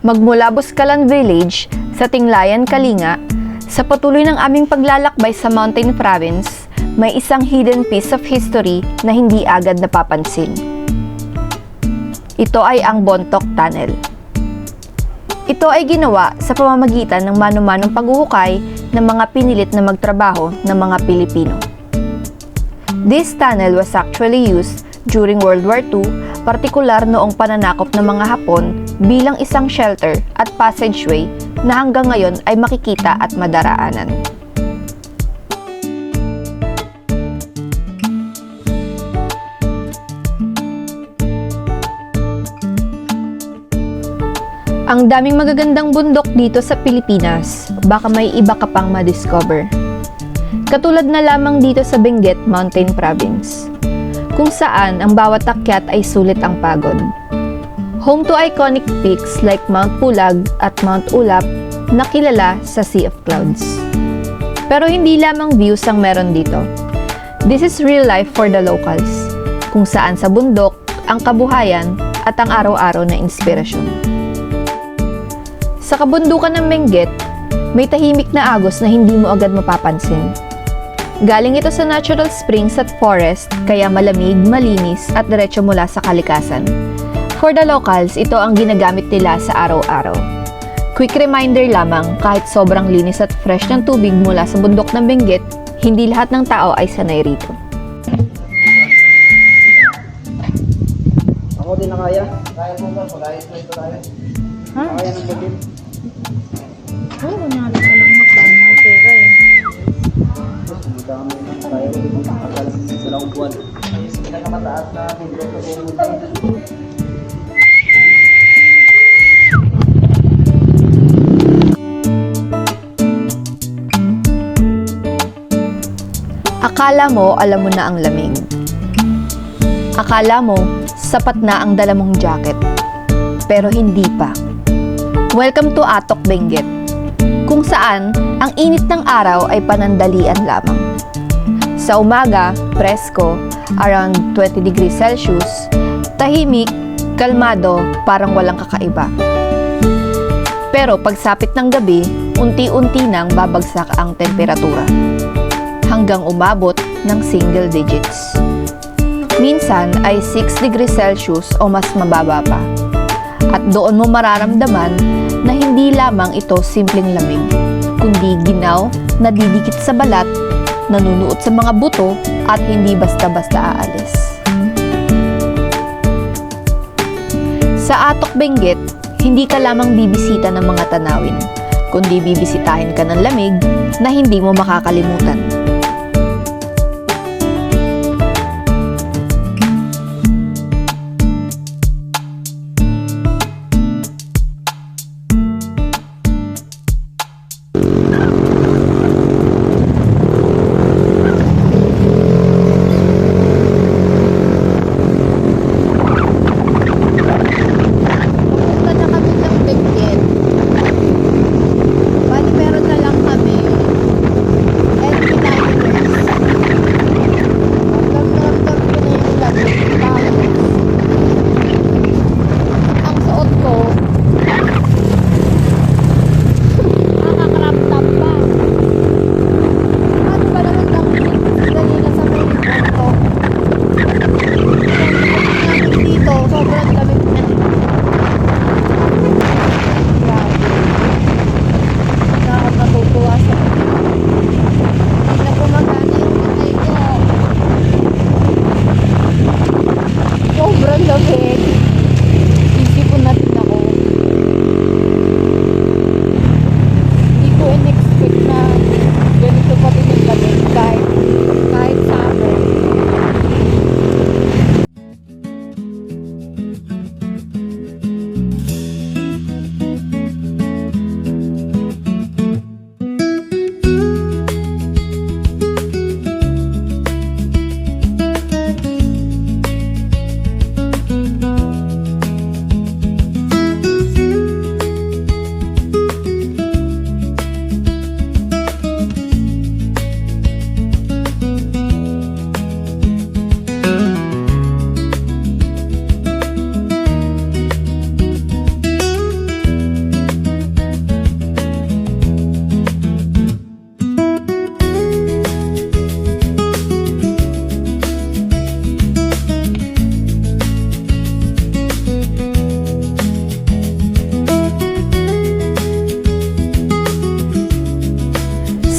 Magmula Buscalan Village sa Tinglayan, Kalinga, sa patuloy ng aming paglalakbay sa Mountain Province, may isang hidden piece of history na hindi agad napapansin. Ito ay ang Bontoc Tunnel. Ito ay ginawa sa pamamagitan ng mano-manong paghuhukay ng mga pinilit na magtrabaho ng mga Pilipino. This tunnel was actually used during World War II, partikular noong pananakop ng mga Hapon bilang isang shelter at passageway na hanggang ngayon ay makikita at madaraanan. Ang daming magagandang bundok dito sa Pilipinas, baka may iba ka pang ma-discover. Katulad na lamang dito sa Benguet Mountain Province, kung saan ang bawat akyat ay sulit ang pagod. Home to iconic peaks like Mount Pulag at Mount Ulap na kilala sa Sea of Clouds. Pero hindi lamang views ang meron dito. This is real life for the locals, kung saan sa bundok ang kabuhayan at ang araw-araw na inspirasyon. Sa kabundukan ng Benguet, may tahimik na agos na hindi mo agad mapapansin. Galing ito sa natural springs at forest, kaya malamig, malinis at diretso mula sa kalikasan. For the locals, ito ang ginagamit nila sa araw-araw. Quick reminder lamang, kahit sobrang linis at fresh ng tubig mula sa bundok ng Benguet, hindi lahat ng tao ay sanay rito. Ako din na kaya. Kaya mo ba? Pag-ayos na ito tayo. Ha? Kaya ng bukid. Oo, kunyari ka lang magdami ng pera eh. Magdami na tayo. Akala sa dalawang buwan. Pinakamataas na bundok sa buong mundo. Akala mo, alam mo na ang lamig. Akala mo, sapat na ang dala mong jacket. Pero hindi pa. Welcome to Atok, Benguet, kung saan ang init ng araw ay panandalian lamang. Sa umaga, presko, around 20 degrees Celsius, tahimik, kalmado, parang walang kakaiba. Pero pagsapit ng gabi, unti-unti nang babagsak ang temperatura, hanggang umabot ng single digits. Minsan ay 6 degrees Celsius o mas mababa pa. At doon mo mararamdaman na hindi lamang ito simpleng lamig, kundi ginaw, nadidikit sa balat, nanunuot sa mga buto at hindi basta-basta aalis. Sa Atok, Benguet, hindi ka lamang bibisita ng mga tanawin, kundi bibisitahin ka ng lamig na hindi mo makakalimutan. Bali, meron na lang kami. And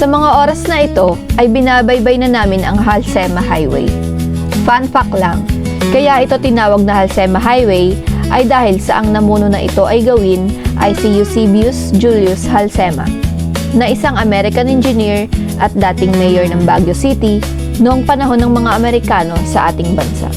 Sa mga oras na ito ay binabaybay na namin ang Halsema Highway. Fun fact lang, kaya ito tinawag na Halsema Highway ay dahil sa ang namuno na ito ay gawin ay si Eusebius Julius Halsema, na isang American engineer at dating mayor ng Baguio City noong panahon ng mga Amerikano sa ating bansa.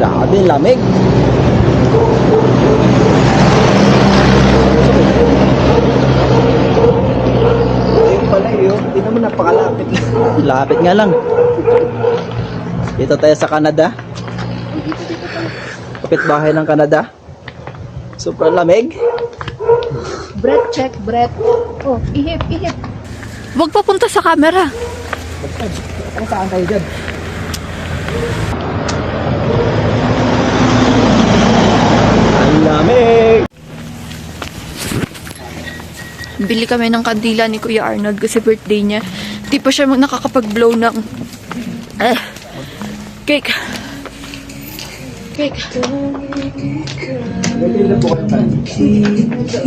Grabe, lamig. Ayun pala yun. Hindi naman napakalapit. Lapit nga lang. Dito tayo sa Canada. Kapitbahay ng Canada. Super lamig. Breath check, breath. Oh, ihip, ihip. Huwag papunta sa camera. Ang saan tayo dyan? Ang lamig. Bili kami ng kandila ni Kuya Arnold kasi birthday niya. Di pa siya nakakapag-blow ng cake. Cake.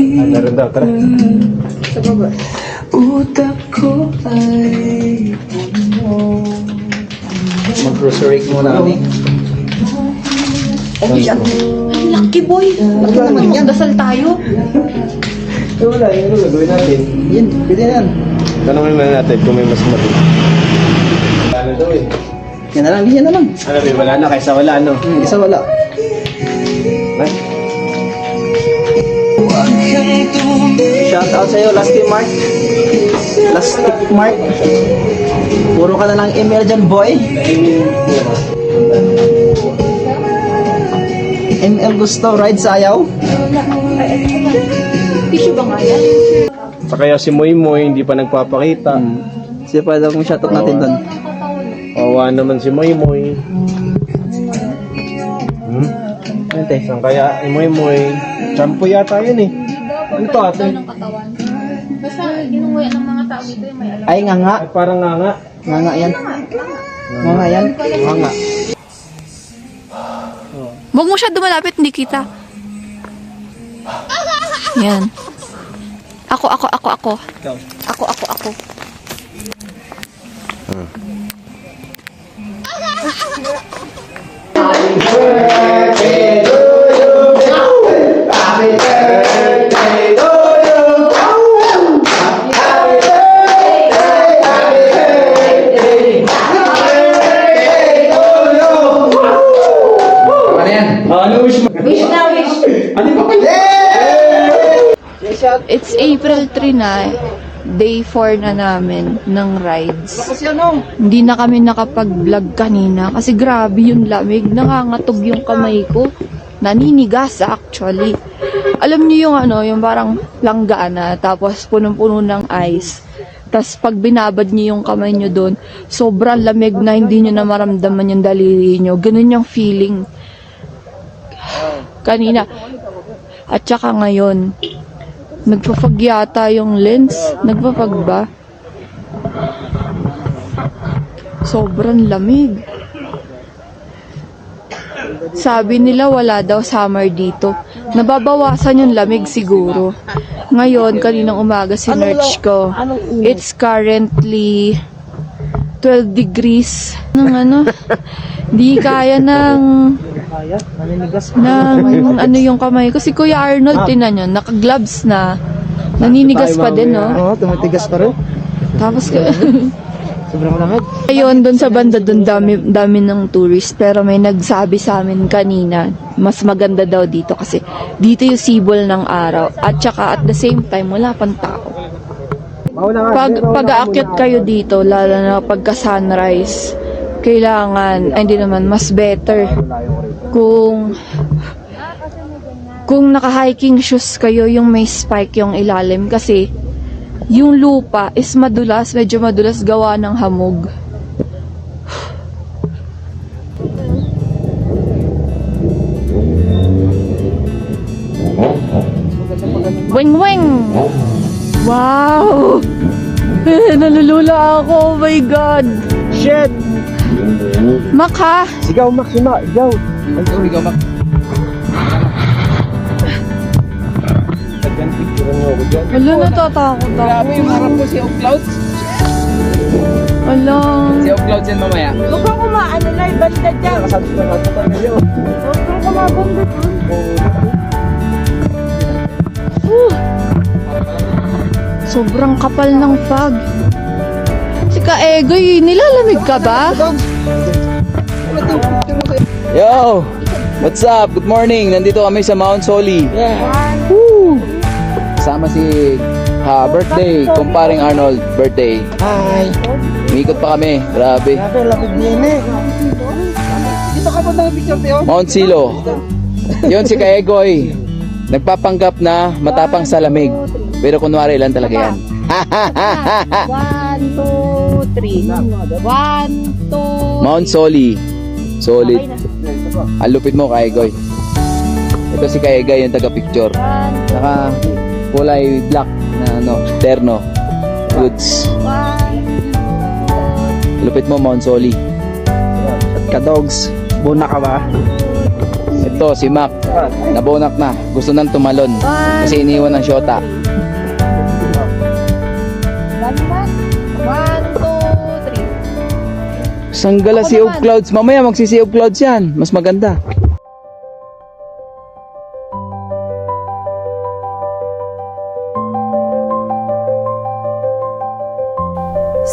Meron daw, tara. Sa baba. Utak ko ay Mag-grocery muna kami. Okay, yan. Lucky boy. Laki naman yan. Dasal tayo. Wala, yun yung gagawin natin. Yan, pwede na yan. Tanongin muna natin kung may mas mali. Ano daw eh? Yan na lang, yan na lang. Ano may wala na kaysa wala ano? Isa wala. Ba? Shout out sa'yo, Lasty Mark. Lasty Mark. Puro ka na lang email dyan, boy. ML gusto, ride sa ayaw. Tissue ba nga yan? Sa kaya si Moy Moy hindi pa nagpapakita. Sige pa daw kung shoutout natin doon. Kawawa naman si Moy Moy. Ano te? Saan kaya si Moy Moy? Shampoo yata yun eh. Ano to ate? Katawan. Basta ginunguya ng mga tao dito yung may alam. Ay, nga nga. Ay parang nga nga. Nga nga yan. Nga nga yan. Nga nga. Huwag mo siya dumalapit, hindi kita. Yan. Ako. Ikaw. Ako. It's April 3 na. Day 4 na namin ng rides. Kasi ano? Hindi na kami nakapag-vlog kanina kasi grabe yung lamig. Nangangatog yung kamay ko. Naninigas actually. Alam niyo yung ano, yung parang langgaan na tapos punong-puno ng ice. Tapos pag binabad niyo yung kamay niyo doon, sobrang lamig na hindi niyo na maramdaman yung daliri niyo. Ganun yung feeling. Kanina. At saka ngayon, nagpapag yata yung lens. Nagpapag ba? Sobrang lamig. Sabi nila wala daw summer dito. Nababawasan yung lamig siguro. Ngayon, kaninang umaga sinerch ko. It's currently 12 degrees. Di kaya ng Kaya, naninigas. ano yung kamay ko. Si Kuya Arnold, tinan nyo, naka-gloves na. Naninigas pa din, no? Oo, tumitigas pa rin. Tapos, Sobrang lamig. ayun, doon sa banda, doon dami ng tourist. Pero may nagsabi sa amin kanina, mas maganda daw dito kasi dito yung sibol ng araw. At saka at the same time, wala pang tao. Pag-aakyat kayo dito, lalo na pagka sunrise, kailangan, ay hindi naman, mas better kung naka-hiking shoes kayo, yung may spike yung ilalim kasi yung lupa is madulas, medyo madulas gawa ng hamog. Weng weng! Wow! Nalulula ako, oh my God! Shit! Mak ha? Sigaw, Max, sigaw. Ay, sorry, sigaw, Max. Picturean mo ako dyan. Wala, natatakot ako. Grabe yung harap ko si Oak Clouds. Wala. Si Oak Clouds yan mamaya. Huwag kang kumaano na, banda dyan. Nakasabi ko na tayo ngayon. Huwag kang kumabanda dyan. Sobrang kapal ng fog. Si Kaegoy, nilalamig ka ba? Yo! What's up? Good morning. Nandito kami sa Mount Soli. Woo! Kasama si birthday, kumparing Arnold, birthday. Hi! Umikot pa kami. Grabe. Grabe, lapit niya eh. Dito ka pa ng picture, Teo? Mount Silo. Yun si Kaegoy. Nagpapanggap na matapang sa lamig. Pero kunwari lang talaga yan. 1, 2, 3. 1, 2. Mount Soli. Solid. Ang lupit mo, Kaegoy. Ito si Kaegoy, yung taga-picture. Naka kulay black na ano, terno. Goods. Lupit mo, Mount Soli. Ka-dogs, buna ka ba? Ito, si Mac. Nabonak na. Gusto nang tumalon. Kasi iniwan ng syota. 1, 2, 3. Sanggala si Oak Clouds. Mamaya magsisi Oak Clouds yan. Mas maganda.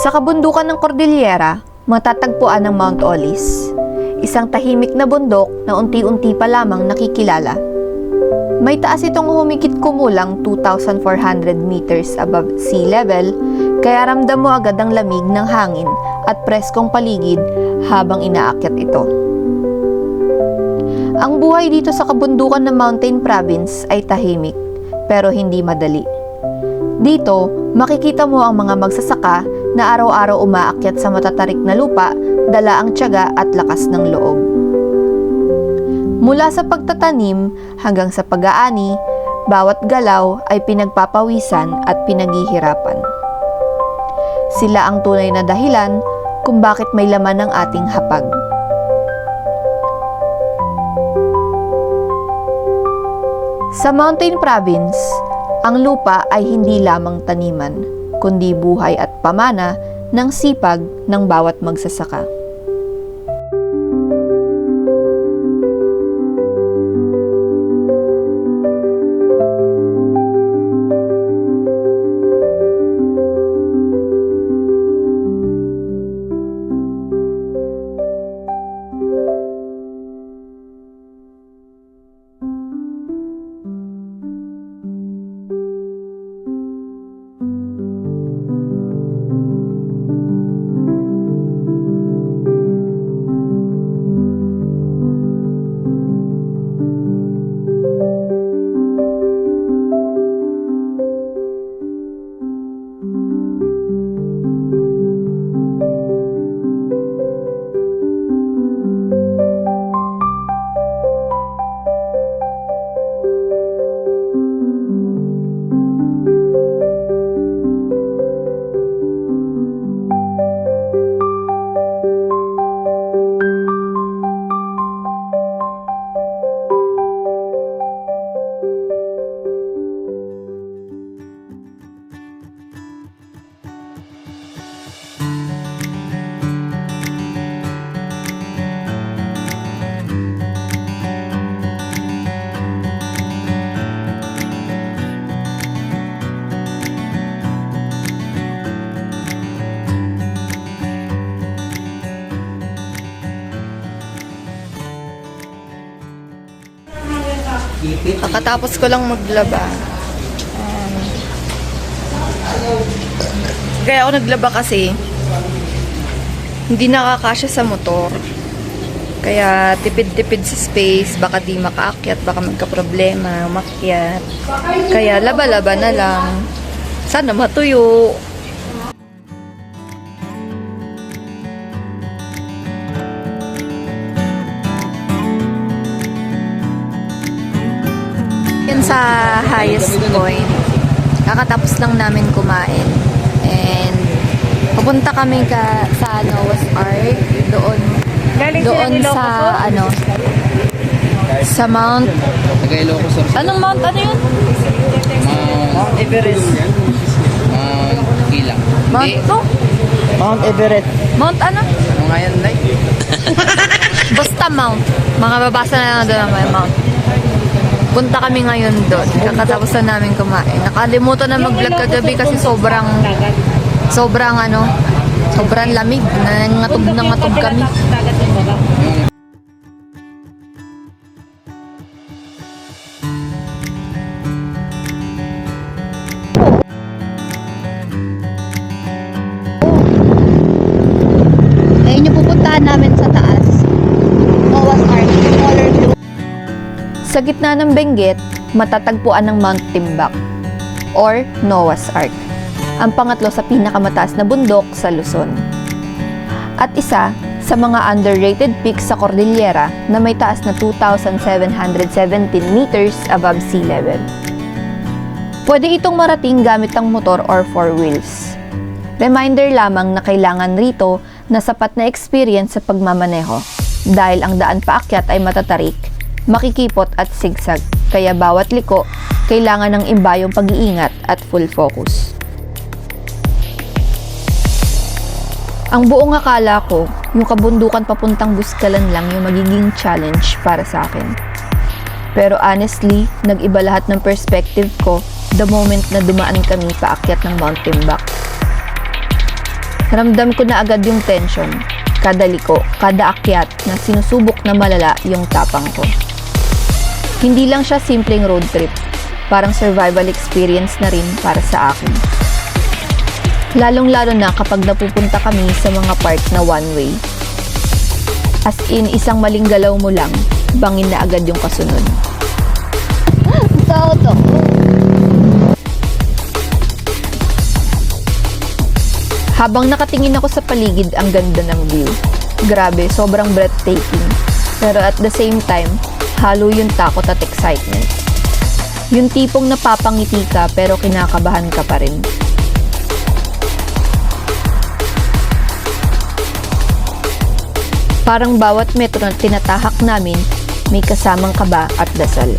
Sa kabundukan ng Cordillera, matatagpuan ang Mount Olis. Isang tahimik na bundok na unti-unti pa lamang nakikilala. May taas itong humigit kumulang 2,400 meters above sea level, kaya ramdam mo agad ang lamig ng hangin at preskong paligid habang inaakyat ito. Ang buhay dito sa kabundukan ng Mountain Province ay tahimik, pero hindi madali. Dito, makikita mo ang mga magsasaka na araw-araw umaakyat sa matatarik na lupa, dala ang tiyaga at lakas ng loob. Mula sa pagtatanim hanggang sa pag-aani, bawat galaw ay pinagpapawisan at pinaghihirapan. Sila ang tunay na dahilan kung bakit may laman ang ating hapag. Sa Mountain Province, ang lupa ay hindi lamang taniman, kundi buhay at pamana ng sipag ng bawat magsasaka. Kakatapos ko lang maglaba. Kaya ako naglaba kasi hindi nakakasya sa motor. Kaya tipid-tipid sa space, baka di makaakyat, baka magka-problema, umakyat. Kaya laba-laba na lang. Sana matuyo. Yan sa highest point. Kakatapos lang namin kumain. And pupunta kami sa Noah's Ark doon. Galing sila Doon ni sa Ilocos. sa Mount. Taga-Ilocos or Anong mount? Ano yun? Mount Everest. Mount Kilang. Mount to? Mount Everett. Mount ano? Ano nga yan, Nay? Basta Mount. Mga babasa na lang doon ang may Mount. Punta kami ngayon doon. Kakatapos na namin kumain. Nakalimutan na mag-vlog kagabi kasi sobrang lamig. Nangatog na ngatog kami. Ayun yung pupuntahan namin sa taas. Noah's Ark, color blue. Sa gitna ng Benguet, matatagpuan ng Mount Timbak or Noah's Ark, ang pangatlo sa pinakamataas na bundok sa Luzon. At isa sa mga underrated peaks sa Cordillera na may taas na 2,717 meters above sea level. Pwede itong marating gamit ang motor or four wheels. Reminder lamang na kailangan rito na sapat na experience sa pagmamaneho dahil ang daan paakyat ay matatarik, makikipot at sigsag, kaya bawat liko kailangan ng imbayong pag-iingat at full focus. Ang buong akala ko, yung kabundukan papuntang Buskalan lang yung magiging challenge para sa akin. Pero honestly, nag-iba lahat ng perspective ko the moment na dumaan kami paakyat ng Mount Timbak. Ramdam ko na agad yung tension, kada liko, kada akyat na sinusubok na malala yung tapang ko. Hindi lang siya simpleng road trip, parang survival experience na rin para sa akin. Lalong-lalo na kapag napupunta kami sa mga part na one-way. As in, isang maling galaw mo lang, bangin na agad yung kasunod. Toto! Habang nakatingin ako sa paligid, ang ganda ng view. Grabe, sobrang breathtaking. Pero at the same time, halo yung takot at excitement. Yung tipong napapangiti ka pero kinakabahan ka pa rin. Parang bawat metro na tinatahak namin, may kasamang kaba at dasal.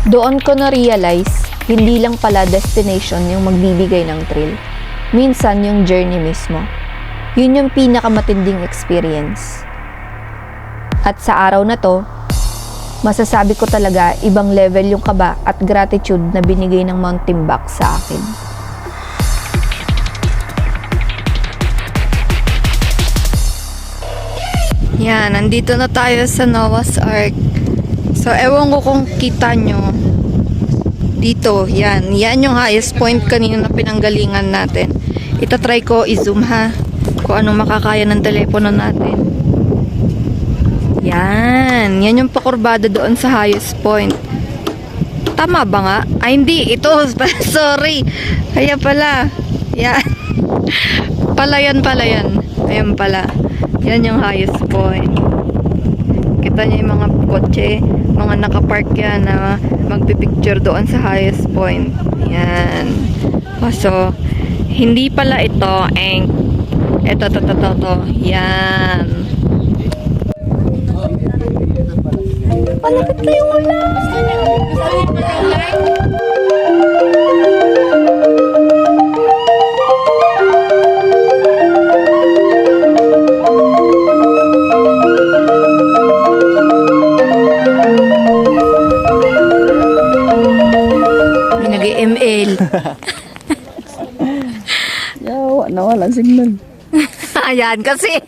Doon ko na-realize, hindi lang pala destination yung magbibigay ng thrill. Minsan yung journey mismo. Yun yung pinakamatinding experience. At sa araw na to, masasabi ko talaga ibang level yung kaba at gratitude na binigay ng Mount Timbuk sa akin. Yan, nandito na tayo sa Noah's Ark. So, ewan ko kung kita nyo. Dito, yan. Yan yung highest point kanina na pinanggalingan natin. Itatry ko i-zoom ha. Kung anong makakaya ng telepono natin. Yan. Yan yung pakurbada doon sa highest point. Tama ba nga? Ay, hindi. Ito. Sorry. Kaya pala. Yan. Palayan. Ayan pala. Yan yung highest point. Kita niyo yung mga kotse, mga nakapark yan na magpipicture doon sa highest point. Yan. So, hindi pala ito. Ito. Yan. Malapit na yung ulan. Nag-ML. Yawa, nawala ang signal. Ayan kasi.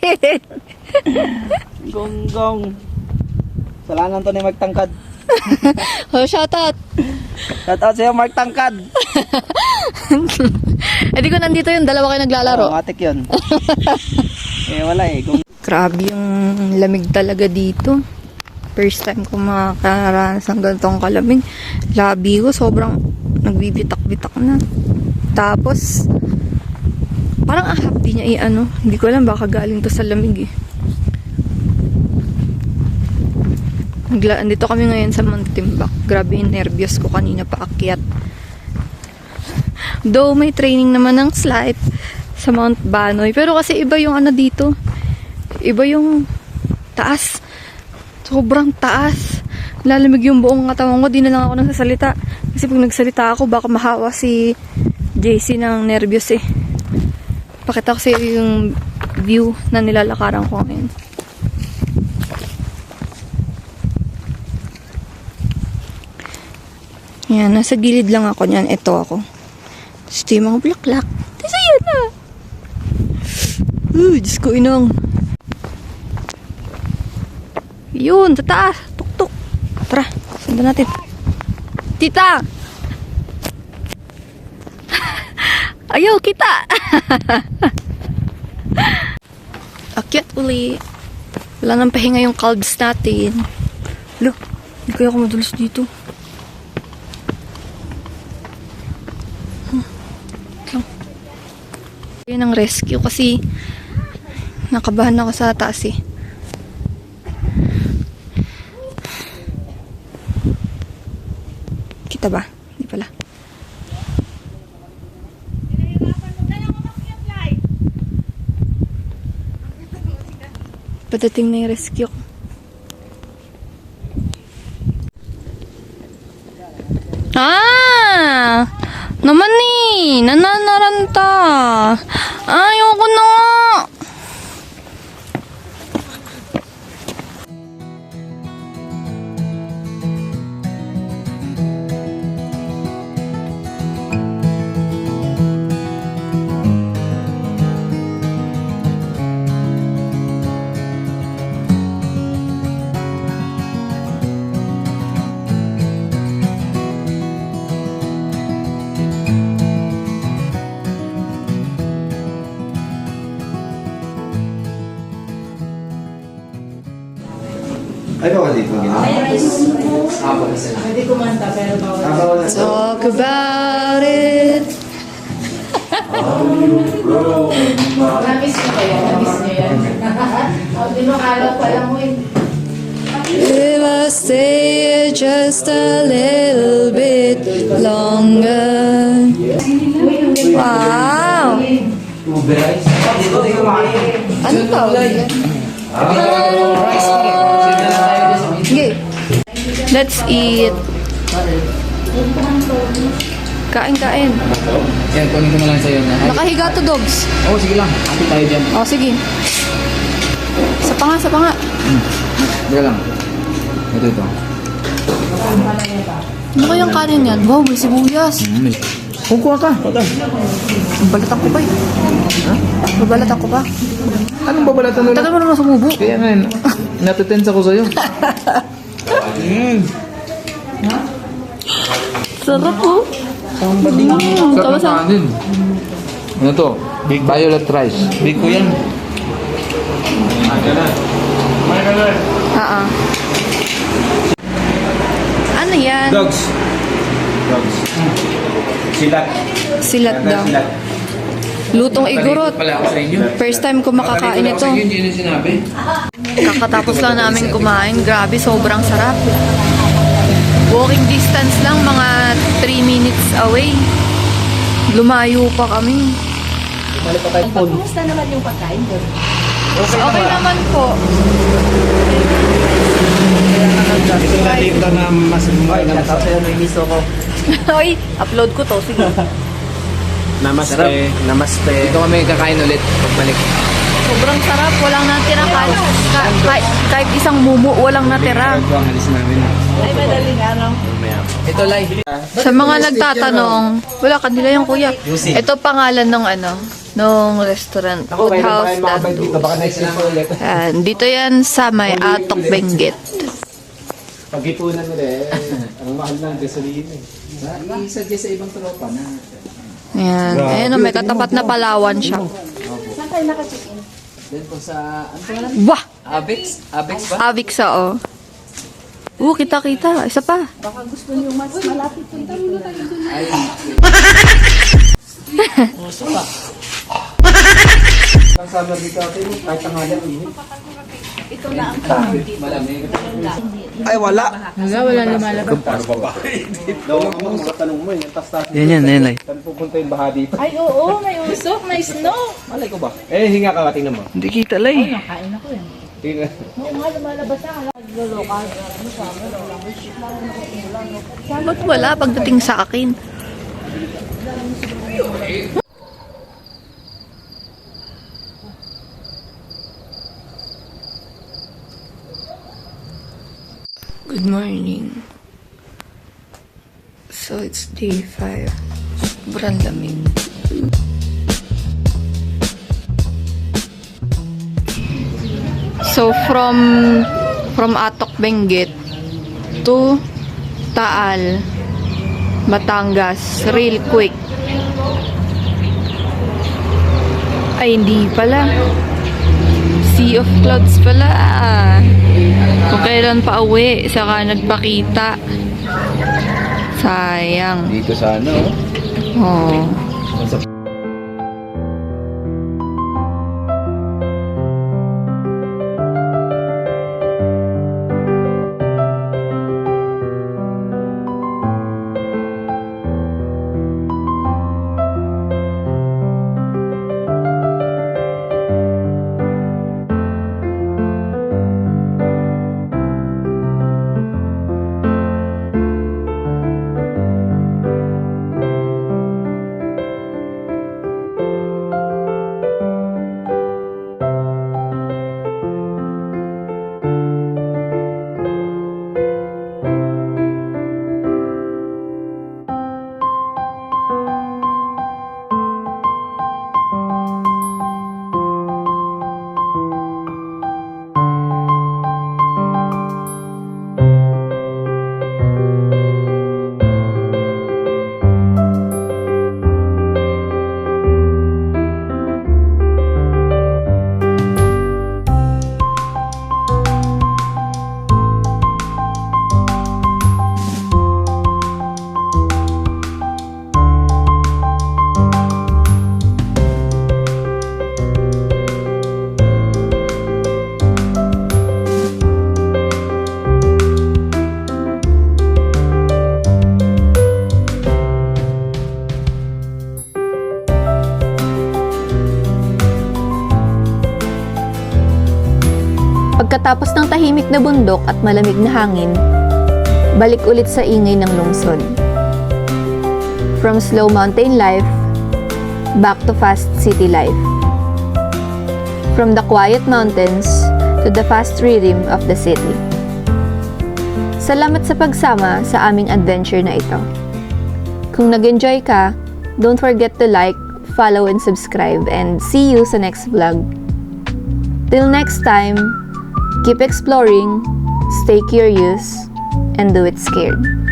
Gonggong. Salanan to ni Mark Tangkad. Oh, shoutout. Shout out sa'yo, Mark Tangkad. Hindi ko nandito yung dalawa kayo naglalaro. Matik yun. Wala eh. Grabe yung lamig talaga dito. First time ko makakaranas ng ganitong kalamig. Labi ko, sobrang nagbibitak-bitak na. Tapos, parang ahap di niya i-ano. Hindi ko alam, baka galing to sa lamig eh. Andito kami ngayon sa Mount Timbuk. Grabe yung nervyos ko kanina paakyat. Though may training naman ng slide sa Mount Banoy. Pero kasi iba yung ano dito. Iba yung taas. Sobrang taas. Lalamig yung buong katawan ko. Di na lang ako nagsasalita. Kasi pag nagsalita ako, baka mahawa si JC ng nervyos eh. Pakita ko sa yung view na nilalakaran ko ngayon. Yan, nasa gilid lang ako niyan. Ito ako. Tapos ito yung mga bulaklak. Tapos ayan na. Diyos ko inong. Yun, sa taas. Tuk-tuk. Tara, sundan natin. Tita! Ayaw, kita! Akyat uli. Wala nang pahinga yung calves natin. Lo, hindi kaya ako madulas dito. Yun ang rescue kasi nakabahan ako sa taas eh. Kita ba? Hindi pala. Padating na yung rescue ko. Naman eh! Nananaranta! Ayoko na nga! Ay, bawal dito ginawa. Talk about it. Namiss nyo kayo? Namiss nyo yan? Di mo kalaw pala mo eh. If I stay just a little bit longer. Wow! Ano tawag? Okay. Let's eat. Kain, kain. Yan, kunin ko na lang sa'yo na. Nakahiga to, dogs. Oo, sige lang. Hati tayo dyan. O, sige. Sa pa nga, sa pa nga. Sige lang. Ito. Ano kayang kanin yan? Wow, may sibuyas. Kukuha ka. Balatan ko ba eh? Ha? Babalatan ko ba? Anong babalatan ulit? Tagal mo naman sumubo. Kaya nga, natitense ako sa'yo. Sarap po. Sarap Tapos ng kanin. Ano to? Violet rice. Big ko yan. Ano yan? Dogs. Silat. Silat daw. Silat. Lutong igurot. Pala ako sa inyo. First time ko makakain ito. Hindi yun yung sinabi. Kakatapos lang namin kumain. Grabe, sobrang sarap. Walking distance lang, mga 3 minutes away. Lumayo pa kami. Kumusta naman yung pagkain doon? Okay naman po. Ito na dito na mas Hoy, upload ko to. Sige. Namaste. Namaste. Dito kami kakain ulit. Pagbalik. Sobrang sarap. Walang natira. Kahit isang mumu, walang natira. Ito ang alis namin. Ay, madaling araw. Ito, Lai. Sa mga nagtatanong, wala kanila yung kuya. Ito pangalan ng nung restaurant, Food House Dandu. Baka naisip ko ulit. Dito yan sa may Atok Benguet. Pag-ipunan nila ang mahal ng gasolina I-suggest sa ibang tropa na. Ayan. Ayan, may katapat na Palawan siya. Saan kayo naka-check-in? Then po sa, ano pangalan? Wah! Avex? Avex ba? Avixa, oh. Kita-kita. Isa pa. Baka gusto niyo mas malapit yung tayo doon. Ay, Ang summer dito kahit tanghali ang init. Ito na ang tawag dito. malamig. Ay, wala. Wala lumalabas. Ano pa ba? Daw ang mga tanong mo, yung tas-tas. Yan, Lai. Saan pupunta yung baha dito? Ay, oo, may usok, may snow. Malay ko ba? Eh, hinga ka, tingnan mo. Hindi kita, Lai. Nakain ako yan. Tingnan. Oo nga, lumalabas na. Naglolokal. Ba't wala pagdating sa akin? Good morning. So it's day 5. Sobrang lamig. So from Atok Benguet to Taal, Batangas, real quick. Ay, hindi pala. Sea of Clouds pala. Kung kailan pa uwi, saka nagpakita. Sayang. Dito sa ano, Oh. Pagkatapos ng tahimik na bundok at malamig na hangin, balik ulit sa ingay ng lungsod. From slow mountain life, back to fast city life. From the quiet mountains to the fast rhythm of the city. Salamat sa pagsama sa aming adventure na ito. Kung nag-enjoy ka, don't forget to like, follow, and subscribe, and see you sa next vlog. Till next time, keep exploring, stay curious, and do it scared.